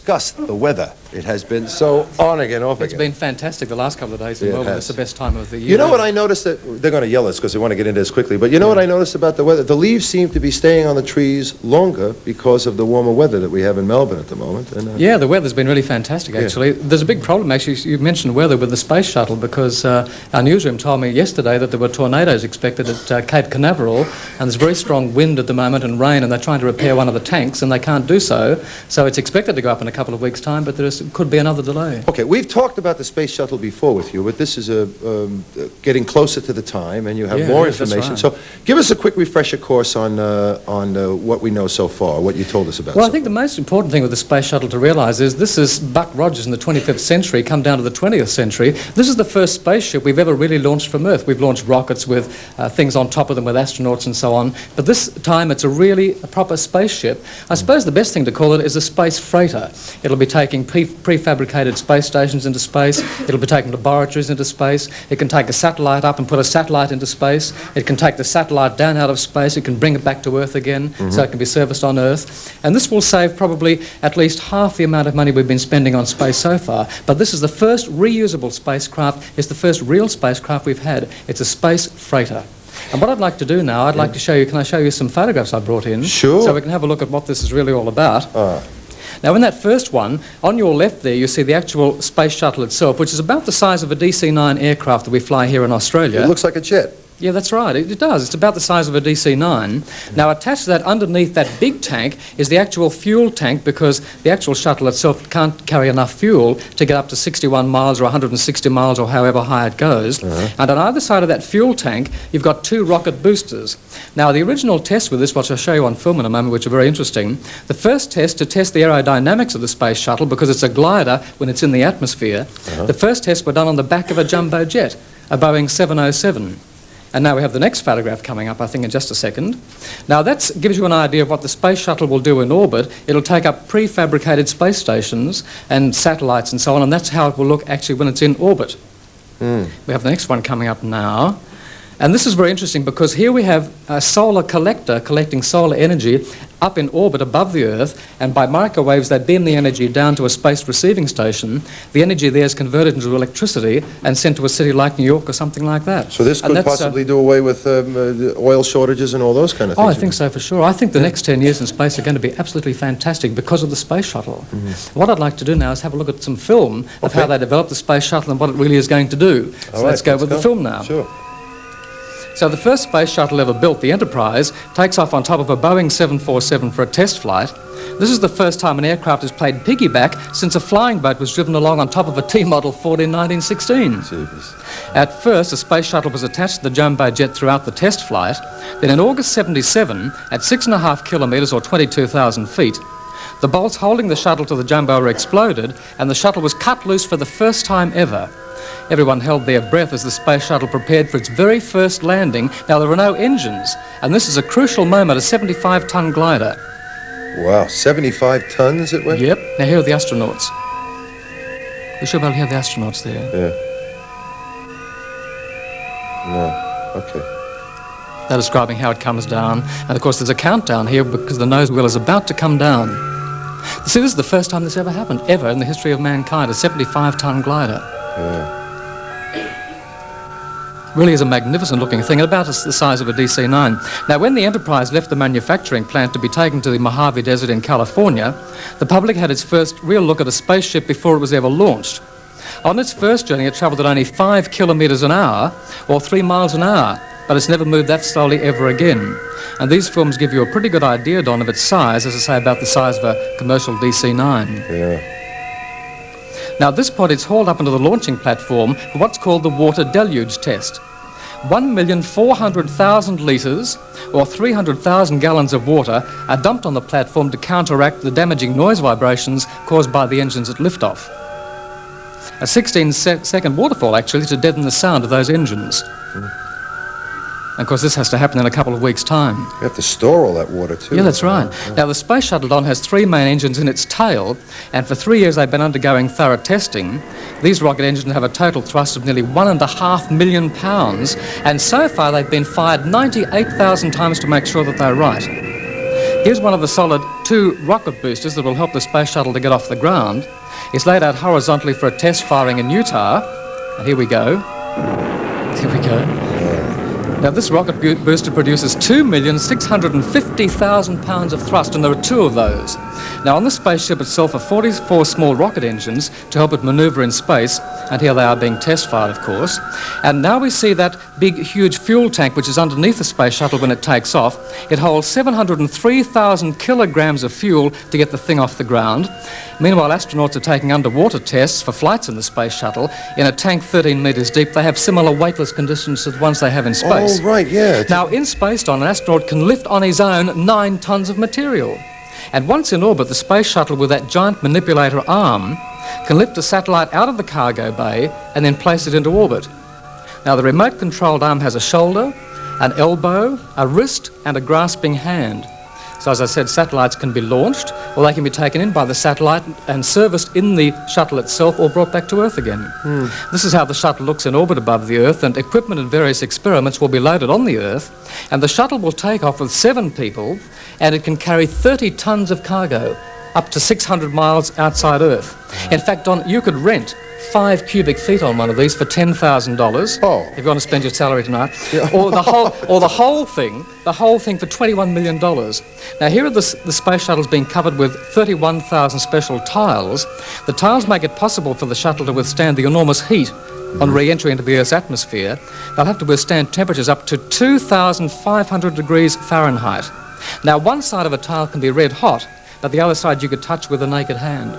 discuss the weather. It has been so on again, off again. It's been fantastic the last couple of days in Melbourne. It's the best time of the year. You know what I noticed? That they're going to yell at us because they want to get into this quickly, but you know what I noticed about the weather? The leaves seem to be staying on the trees longer because of the warmer weather that we have in Melbourne at the moment. And, yeah, the weather's been really fantastic, actually. There's a big problem, actually. You mentioned weather with the space shuttle because our newsroom told me yesterday that there were tornadoes expected at Cape Canaveral, and there's very strong wind at the moment and rain, and they're trying to repair one of the tanks, and they can't do so. So it's expected to go up in a couple of weeks' time, but there could be another delay. Okay, we've talked about the space shuttle before with you, but this is getting closer to the time, and you have more information. Right. So give us a quick refresher course on what we know so far, what you told us about. Well, I think the most important thing with the space shuttle to realise is this is Buck Rogers in the 25th century, come down to the 20th century. This is the first spaceship we've ever really launched from Earth. We've launched rockets with things on top of them with astronauts and so on, but this time it's a proper spaceship. I suppose the best thing to call it is a space freighter. It'll be taking prefabricated space stations into space. It'll be taking laboratories into space. It can take a satellite up and put a satellite into space. It can take the satellite down out of space. It can bring it back to Earth again, so it can be serviced on Earth. And this will save probably at least half the amount of money we've been spending on space so far. But this is the first reusable spacecraft. It's the first real spacecraft we've had. It's a space freighter. And what I'd like to do now, I'd like to show you, can I show you some photographs I brought in? Sure. So we can have a look at what this is really all about. Now, in that first one, on your left there, you see the actual space shuttle itself, which is about the size of a DC-9 aircraft that we fly here in Australia. It looks like a jet. Yeah, that's right. It does. It's about the size of a DC-9. Now, attached to that, underneath that big tank, is the actual fuel tank, because the actual shuttle itself can't carry enough fuel to get up to 61 miles or 160 miles or however high it goes. And on either side of that fuel tank, you've got two rocket boosters. Now, the original test with this, which I'll show you on film in a moment, which are very interesting, the first test to test the aerodynamics of the space shuttle, because it's a glider when it's in the atmosphere, the first tests were done on the back of a jumbo jet, a Boeing 707. And now we have the next photograph coming up, I think, in just a second. Now, that gives you an idea of what the space shuttle will do in orbit. It'll take up prefabricated space stations and satellites and so on, and that's how it will look actually when it's in orbit. We have the next one coming up now. And this is very interesting because here we have a solar collector collecting solar energy up in orbit above the Earth, and by microwaves they beam the energy down to a space receiving station. The energy there is converted into electricity and sent to a city like New York or something like that. So this could possibly do away with the oil shortages and all those kind of things? Oh, I think so for sure. I think the next 10 years in space are going to be absolutely fantastic because of the space shuttle. What I'd like to do now is have a look at some film of how they developed the space shuttle and what it really is going to do. So let's go with the film now. Sure. So the first space shuttle ever built, the Enterprise, takes off on top of a Boeing 747 for a test flight. This is the first time an aircraft has played piggyback since a flying boat was driven along on top of a T-model Ford in 1916. Jeez. At first, the space shuttle was attached to the jumbo jet throughout the test flight. Then in August 77, at 6.5 kilometres or 22,000 feet, the bolts holding the shuttle to the jumbo were exploded, and the shuttle was cut loose for the first time ever. Everyone held their breath as the space shuttle prepared for its very first landing. Now, there were no engines, and this is a crucial moment, a 75-ton glider. Wow, 75 tons it went? Yep. Now, here are the astronauts. We should be able to hear the astronauts there. Yeah. No, okay. They're describing how it comes down. And, of course, there's a countdown here because the nose wheel is about to come down. See, this is the first time this ever happened, ever in the history of mankind, a 75-ton glider. Yeah. Really is a magnificent looking thing, about the size of a DC-9. Now, when the Enterprise left the manufacturing plant to be taken to the Mojave Desert in California, the public had its first real look at a spaceship before it was ever launched. On its first journey, it travelled at only 5 kilometres an hour, or 3 miles an hour, but it's never moved that slowly ever again. And these films give you a pretty good idea, Don, of its size, as I say, about the size of a commercial DC-9. Yeah. Now, at this point, it's hauled up into the launching platform for what's called the water deluge test. 1,400,000 litres, or 300,000 gallons of water, are dumped on the platform to counteract the damaging noise vibrations caused by the engines at liftoff. A 16-second waterfall, actually, to deaden the sound of those engines. And of course, this has to happen in a couple of weeks' time. You have to store all that water, too. Yeah, that's right. Now, the Space Shuttle, Don, has 3 main engines in its tail, and for 3 years they've been undergoing thorough testing. These rocket engines have a total thrust of nearly 1.5 million pounds, and so far they've been fired 98,000 times to make sure that they're right. Here's one of the solid 2 rocket boosters that will help the space shuttle to get off the ground. It's laid out horizontally for a test firing in Utah. And here we go. Here we go. Now, this rocket booster produces 2,650,000 pounds of thrust, and there are 2 of those. Now, on the spaceship itself are 44 small rocket engines to help it maneuver in space, and here they are being test-fired, of course. And now we see that big, huge fuel tank, which is underneath the space shuttle when it takes off. It holds 703,000 kilograms of fuel to get the thing off the ground. Meanwhile, astronauts are taking underwater tests for flights in the space shuttle. In a tank 13 metres deep, they have similar weightless conditions to the ones they have in space. Oh, right, yeah. Now, in space, Don, an astronaut can lift on his own 9 tons of material. And once in orbit, the space shuttle, with that giant manipulator arm, can lift a satellite out of the cargo bay and then place it into orbit. Now, the remote-controlled arm has a shoulder, an elbow, a wrist, and a grasping hand. So, as I said, satellites can be launched, or they can be taken in by the satellite and serviced in the shuttle itself or brought back to Earth again. This is how the shuttle looks in orbit above the Earth, and equipment and various experiments will be loaded on the Earth, and the shuttle will take off with 7 people, and it can carry 30 tons of cargo up to 600 miles outside Earth. In fact, Don, you could rent 5 cubic feet on one of these for $10,000. Oh. If you want to spend your salary tonight. Yeah. Or the whole thing for $21 million. Now, here are the space shuttles being covered with 31,000 special tiles. The tiles make it possible for the shuttle to withstand the enormous heat on re-entry into the Earth's atmosphere. They'll have to withstand temperatures up to 2,500 degrees Fahrenheit. Now, one side of a tile can be red hot, but the other side you could touch with a naked hand.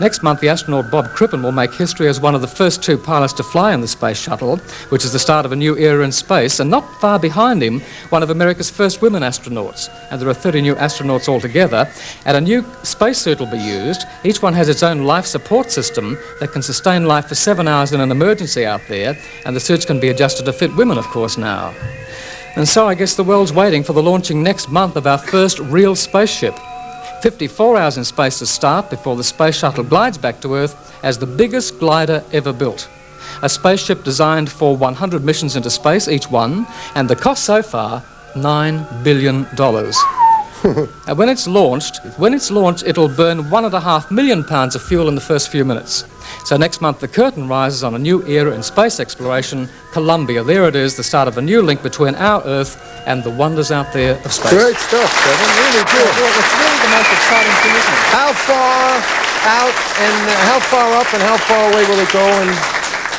Next month, the astronaut Bob Crippen will make history as one of the first 2 pilots to fly in the space shuttle, which is the start of a new era in space, and not far behind him, one of America's first women astronauts. And there are 30 new astronauts altogether, and a new spacesuit will be used. Each one has its own life support system that can sustain life for 7 hours in an emergency out there, and the suits can be adjusted to fit women, of course, now. And so I guess the world's waiting for the launching next month of our first real spaceship. 54 hours in space to start before the space shuttle glides back to Earth as the biggest glider ever built. A spaceship designed for 100 missions into space, each one, and the cost so far, $9 billion. And when it's launched, it'll burn 1.5 million pounds of fuel in the first few minutes. So next month, the curtain rises on a new era in space exploration, Columbia. There it is, the start of a new link between our Earth and the wonders out there of space. Great stuff, Kevin. Really good. Well, it's really the most exciting thing, isn't it? How far out and how far up and how far away will it go? And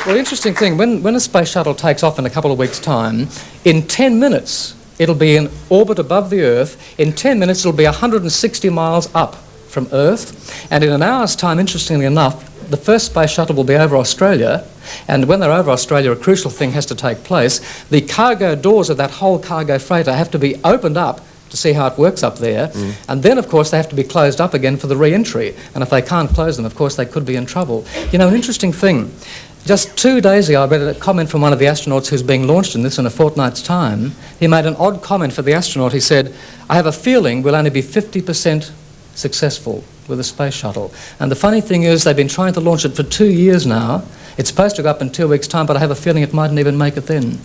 Well, the interesting thing, when a space shuttle takes off in a couple of weeks' time, in 10 minutes, it'll be in orbit above the Earth. In 10 minutes, it'll be 160 miles up from Earth. And in an hour's time, interestingly enough, the first space shuttle will be over Australia. And when they're over Australia, a crucial thing has to take place. The cargo doors of that whole cargo freighter have to be opened up to see how it works up there. And then, of course, they have to be closed up again for the re-entry. And if they can't close them, of course, they could be in trouble. You know, an interesting thing. Just 2 days ago, I read a comment from one of the astronauts who's being launched in this in a fortnight's time. He made an odd comment for the astronaut. He said, I have a feeling we'll only be 50% successful with the space shuttle. And the funny thing is, they've been trying to launch it for 2 years now. It's supposed to go up in 2 weeks' time, but I have a feeling it mightn't even make it then.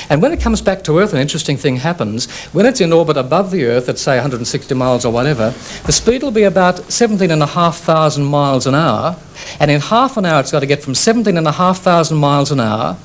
And when it comes back to Earth, an interesting thing happens. When it's in orbit above the Earth, at say 160 miles or whatever, the speed will be about 17,500 miles an hour. And in half an hour, it's got to get from 17,500 miles an hour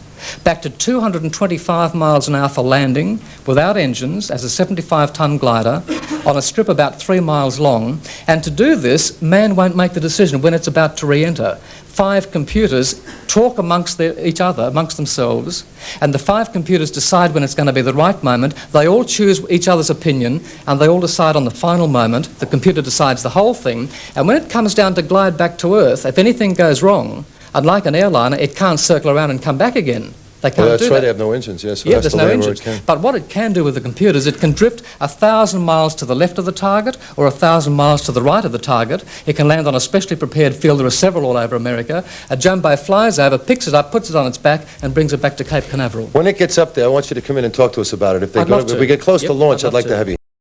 back to 225 miles an hour for landing, without engines, as a 75-ton glider, on a strip about 3 miles long. And to do this, man won't make the decision when it's about to re-enter. 5 computers talk amongst each other, amongst themselves, and the 5 computers decide when it's going to be the right moment. They all choose each other's opinion, and they all decide on the final moment. The computer decides the whole thing, and when it comes down to glide back to Earth, if anything goes wrong, unlike an airliner, it can't circle around and come back again. They can't well, that's do right, that. they have no engines, yes. So Yeah, that's there's the no way where engines. it can. But what it can do with the computers, it can drift 1,000 miles to the left of the target or 1,000 miles to the right of the target. It can land on a specially prepared field. There are several all over America. A jumbo flies over, picks it up, puts it on its back, and brings it back to Cape Canaveral. When it gets up there, I want you to come in and talk to us about it. If I'd love to. we get close to Yep, launch, I'd I'd like love to to. have you